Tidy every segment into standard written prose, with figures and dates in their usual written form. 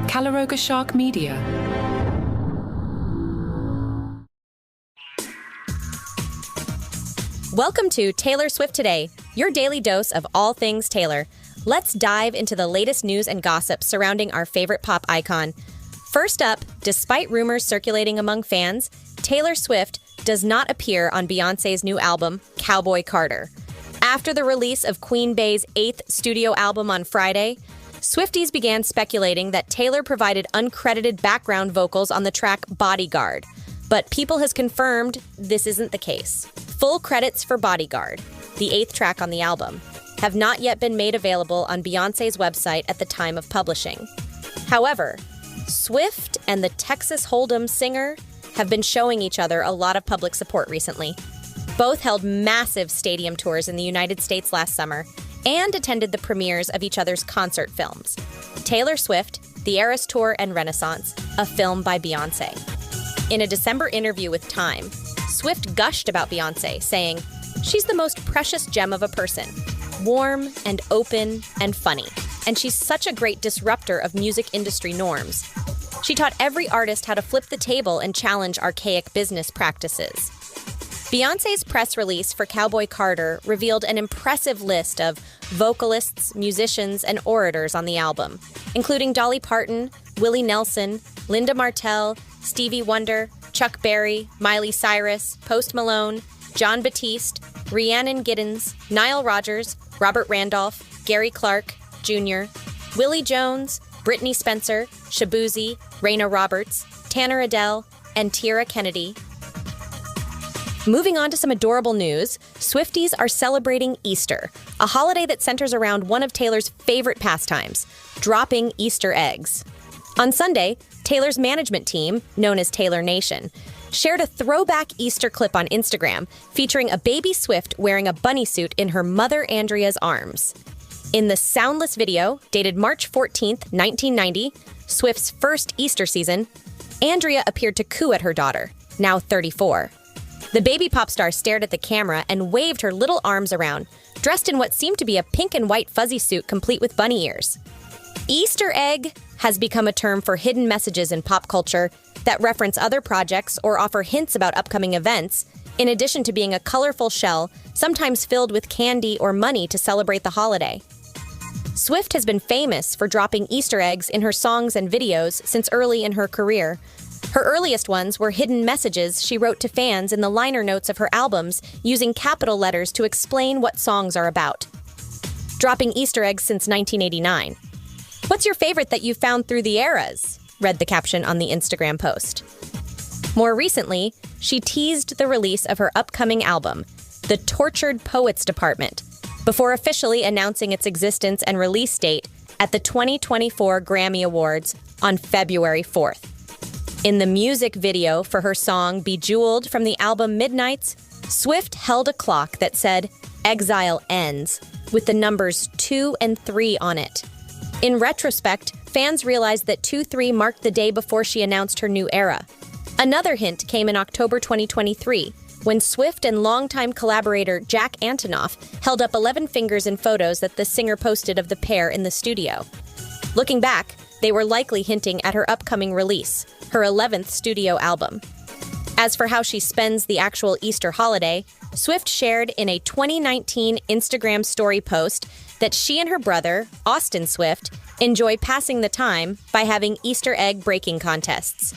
Calaroga Shark Media. Welcome to Taylor Swift Today, your daily dose of all things Taylor. Let's dive into the latest news and gossip surrounding our favorite pop icon. First up, despite rumors circulating among fans, Taylor Swift does not appear on Beyoncé's new album, Cowboy Carter. After the release of Queen Bey's 8th studio album on Friday, Swifties began speculating that Taylor provided uncredited background vocals on the track Bodyguard. But People has confirmed this isn't the case. Full credits for Bodyguard, the 8th track on the album, have not yet been made available on Beyoncé's website at the time of publishing. However, Swift and the Texas Hold'em singer have been showing each other a lot of public support recently. Both held massive stadium tours in the United States last summer and attended the premieres of each other's concert films. Taylor Swift, The Eras Tour and Renaissance, a film by Beyoncé. In a December interview with Time, Swift gushed about Beyoncé, saying, "She's the most precious gem of a person, warm and open and funny, and she's such a great disruptor of music industry norms. She taught every artist how to flip the table and challenge archaic business practices." Beyoncé's press release for Cowboy Carter revealed an impressive list of vocalists, musicians, and orators on the album, including Dolly Parton, Willie Nelson, Linda Martell, Stevie Wonder, Chuck Berry, Miley Cyrus, Post Malone, Jon Batiste, Rhiannon Giddens, Nile Rodgers, Robert Randolph, Gary Clark Jr., Willie Jones, Brittany Spencer, Shabuzi, Reiner Roberts, Tanner Adele, and Tierra Kennedy. Moving on to some adorable news, Swifties are celebrating Easter, a holiday that centers around one of Taylor's favorite pastimes, dropping Easter eggs. On Sunday, Taylor's management team, known as Taylor Nation, shared a throwback Easter clip on Instagram featuring a baby Swift wearing a bunny suit in her mother Andrea's arms. In the soundless video, dated March 14th, 1990, Swift's first Easter season, Andrea appeared to coo at her daughter, now 34. The baby pop star stared at the camera and waved her little arms around, dressed in what seemed to be a pink and white fuzzy suit complete with bunny ears. Easter egg has become a term for hidden messages in pop culture that reference other projects or offer hints about upcoming events, in addition to being a colorful shell, sometimes filled with candy or money to celebrate the holiday. Swift has been famous for dropping Easter eggs in her songs and videos since early in her career. Her earliest ones were hidden messages she wrote to fans in the liner notes of her albums using capital letters to explain what songs are about. Dropping Easter eggs since 1989. "What's your favorite that you found through the eras?" read the caption on the Instagram post. More recently, she teased the release of her upcoming album, The Tortured Poets Department, before officially announcing its existence and release date at the 2024 Grammy Awards on February 4th. In the music video for her song Bejeweled from the album Midnights, Swift held a clock that said, "Exile Ends," with the numbers 2 and 3 on it. In retrospect, fans realized that 2-3 marked the day before she announced her new era. Another hint came in October 2023, when Swift and longtime collaborator Jack Antonoff held up 11 fingers in photos that the singer posted of the pair in the studio. Looking back, they were likely hinting at her upcoming release, her 11th studio album. As for how she spends the actual Easter holiday, Swift shared in a 2019 Instagram story post that she and her brother, Austin Swift, enjoy passing the time by having Easter egg breaking contests.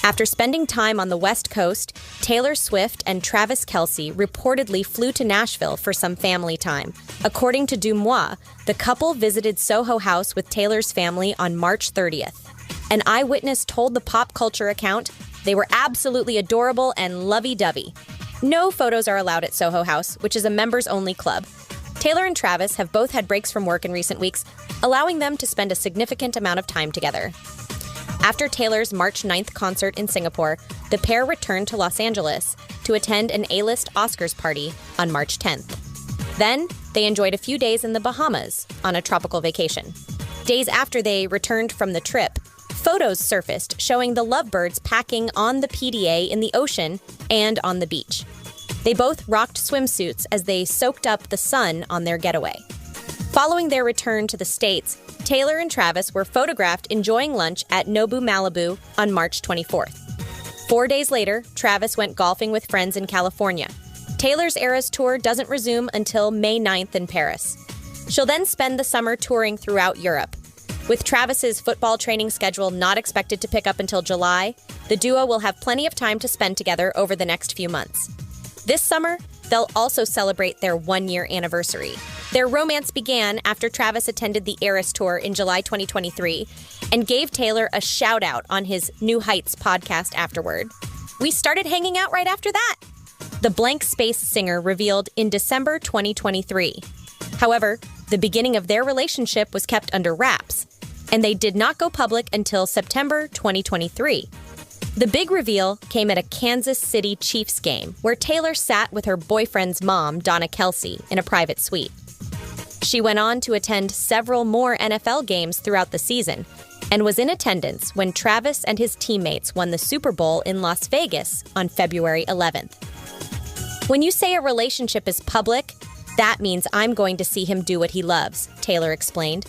After spending time on the West Coast, Taylor Swift and Travis Kelce reportedly flew to Nashville for some family time. According to Dumois, the couple visited Soho House with Taylor's family on March 30th. An eyewitness told the pop culture account they were absolutely adorable and lovey-dovey. No photos are allowed at Soho House, which is a members-only club. Taylor and Travis have both had breaks from work in recent weeks, allowing them to spend a significant amount of time together. After Taylor's March 9th concert in Singapore, the pair returned to Los Angeles to attend an A-list Oscars party on March 10th. Then, they enjoyed a few days in the Bahamas on a tropical vacation. Days after they returned from the trip, photos surfaced showing the lovebirds packing on the PDA in the ocean and on the beach. They both rocked swimsuits as they soaked up the sun on their getaway. Following their return to the States, Taylor and Travis were photographed enjoying lunch at Nobu Malibu on March 24th. 4 days later, Travis went golfing with friends in California. Taylor's Eras tour doesn't resume until May 9th in Paris. She'll then spend the summer touring throughout Europe. With Travis's football training schedule not expected to pick up until July, the duo will have plenty of time to spend together over the next few months. This summer, they'll also celebrate their 1-year anniversary. Their romance began after Travis attended the Eras Tour in July 2023 and gave Taylor a shout-out on his New Heights podcast afterward. "We started hanging out right after that," the Blank Space singer revealed in December 2023. However, the beginning of their relationship was kept under wraps, and they did not go public until September 2023. The big reveal came at a Kansas City Chiefs game, where Taylor sat with her boyfriend's mom, Donna Kelsey, in a private suite. She went on to attend several more NFL games throughout the season and was in attendance when Travis and his teammates won the Super Bowl in Las Vegas on February 11th. "When you say a relationship is public, that means I'm going to see him do what he loves," Taylor explained.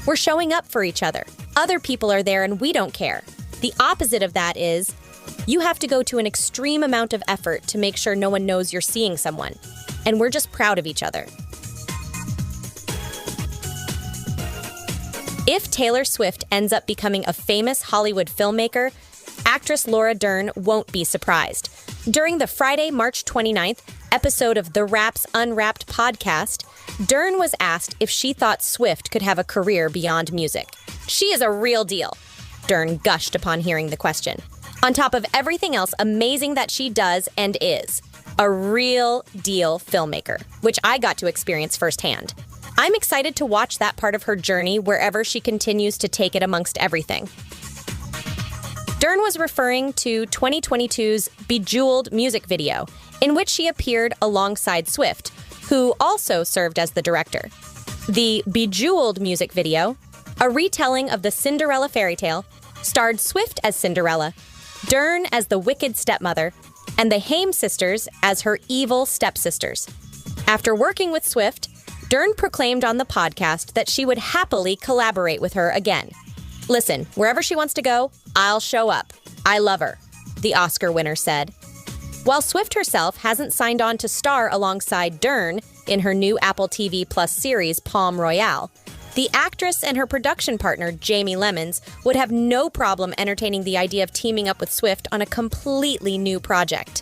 "We're showing up for each other. Other people are there and we don't care. The opposite of that is, you have to go to an extreme amount of effort to make sure no one knows you're seeing someone. And we're just proud of each other." If Taylor Swift ends up becoming a famous Hollywood filmmaker, actress Laura Dern won't be surprised. During the Friday, March 29th episode of the Wraps Unwrapped podcast, Dern was asked if she thought Swift could have a career beyond music. "She is a real deal," Dern gushed upon hearing the question. "On top of everything else amazing that she does and is, a real deal filmmaker, which I got to experience firsthand. I'm excited to watch that part of her journey wherever she continues to take it amongst everything." Dern was referring to 2022's Bejeweled music video, in which she appeared alongside Swift, who also served as the director. The Bejeweled music video, a retelling of the Cinderella fairy tale, starred Swift as Cinderella, Dern as the wicked stepmother, and the Haim sisters as her evil stepsisters. After working with Swift, Dern proclaimed on the podcast that she would happily collaborate with her again. "Listen, wherever she wants to go, I'll show up. I love her," the Oscar winner said. While Swift herself hasn't signed on to star alongside Dern in her new Apple TV Plus series Palm Royale, the actress and her production partner, Jamie Lemons, would have no problem entertaining the idea of teaming up with Swift on a completely new project.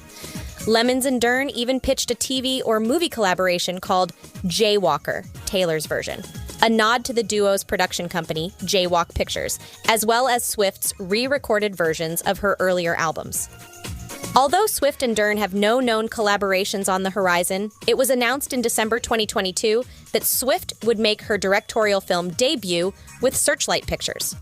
Lemons and Dern even pitched a TV or movie collaboration called Jaywalker, Taylor's version, a nod to the duo's production company, Jaywalk Pictures, as well as Swift's re-recorded versions of her earlier albums. Although Swift and Dern have no known collaborations on the horizon, it was announced in December 2022 that Swift would make her directorial film debut with Searchlight Pictures.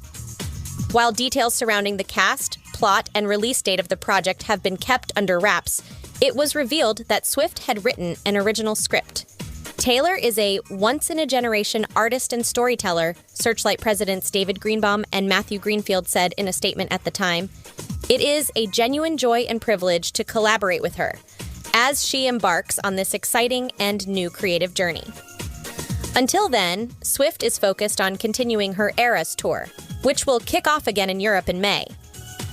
While details surrounding the cast, plot, and release date of the project have been kept under wraps, it was revealed that Swift had written an original script. Taylor is a once-in-a-generation artist and storyteller, Searchlight presidents David Greenbaum and Matthew Greenfield said in a statement at the time. "It is a genuine joy and privilege to collaborate with her as she embarks on this exciting and new creative journey." Until then, Swift is focused on continuing her Eras tour, which will kick off again in Europe in May.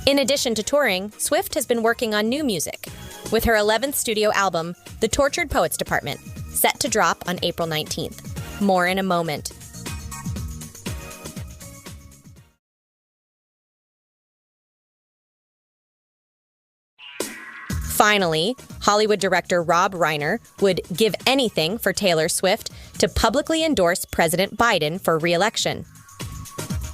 In addition to touring, Swift has been working on new music, with her 11th studio album, The Tortured Poets Department, set to drop on April 19th. More in a moment. Finally, Hollywood director Rob Reiner would give anything for Taylor Swift to publicly endorse President Biden for re-election.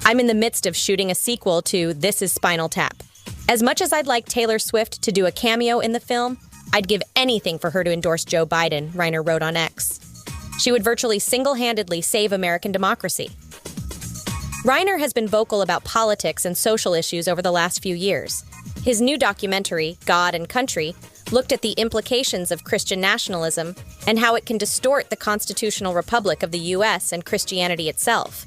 "I'm in the midst of shooting a sequel to This Is Spinal Tap. As much as I'd like Taylor Swift to do a cameo in the film, I'd give anything for her to endorse Joe Biden," Reiner wrote on X. "She would virtually single-handedly save American democracy." Reiner has been vocal about politics and social issues over the last few years. His new documentary, God and Country, looked at the implications of Christian nationalism and how it can distort the constitutional republic of the U.S. and Christianity itself.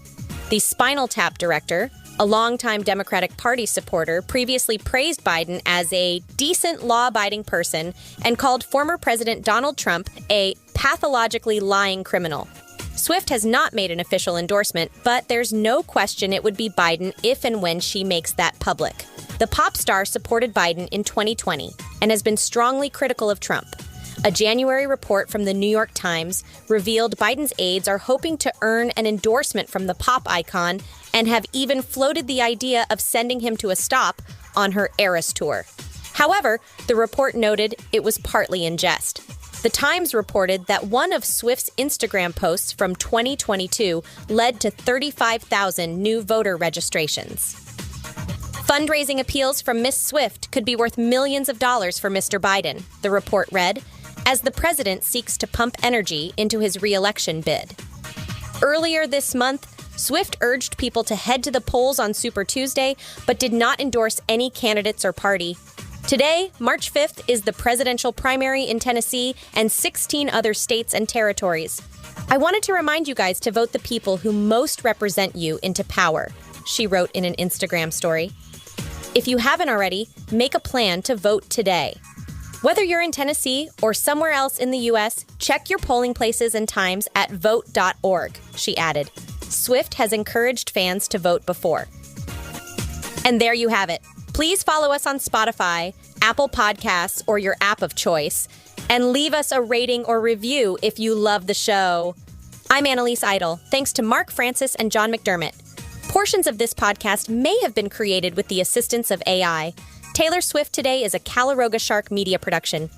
The Spinal Tap director, a longtime Democratic Party supporter, previously praised Biden as a decent, law-abiding person and called former President Donald Trump a pathologically lying criminal. Swift has not made an official endorsement, but there's no question it would be Biden if and when she makes that public. The pop star supported Biden in 2020 and has been strongly critical of Trump. A January report from the New York Times revealed Biden's aides are hoping to earn an endorsement from the pop icon and have even floated the idea of sending him to a stop on her Eras tour. However, the report noted it was partly in jest. The Times reported that one of Swift's Instagram posts from 2022 led to 35,000 new voter registrations. Fundraising appeals from Miss Swift could be worth millions of dollars for Mr. Biden, the report read, as the president seeks to pump energy into his re-election bid. Earlier this month, Swift urged people to head to the polls on Super Tuesday, but did not endorse any candidates or party. Today, March 5th, is the presidential primary in Tennessee and 16 other states and territories. I wanted to remind you guys to vote the people who most represent you into power, she wrote in an Instagram story. If you haven't already, make a plan to vote today. Whether you're in Tennessee or somewhere else in the U.S., check your polling places and times at vote.org, she added. Swift has encouraged fans to vote before. And there you have it. Please follow us on Spotify, Apple Podcasts, or your app of choice, and leave us a rating or review if you love the show. I'm Annalise Idle, thanks to Mark Francis and John McDermott. Portions of this podcast may have been created with the assistance of AI. Taylor Swift Today is a Calaroga Shark media production.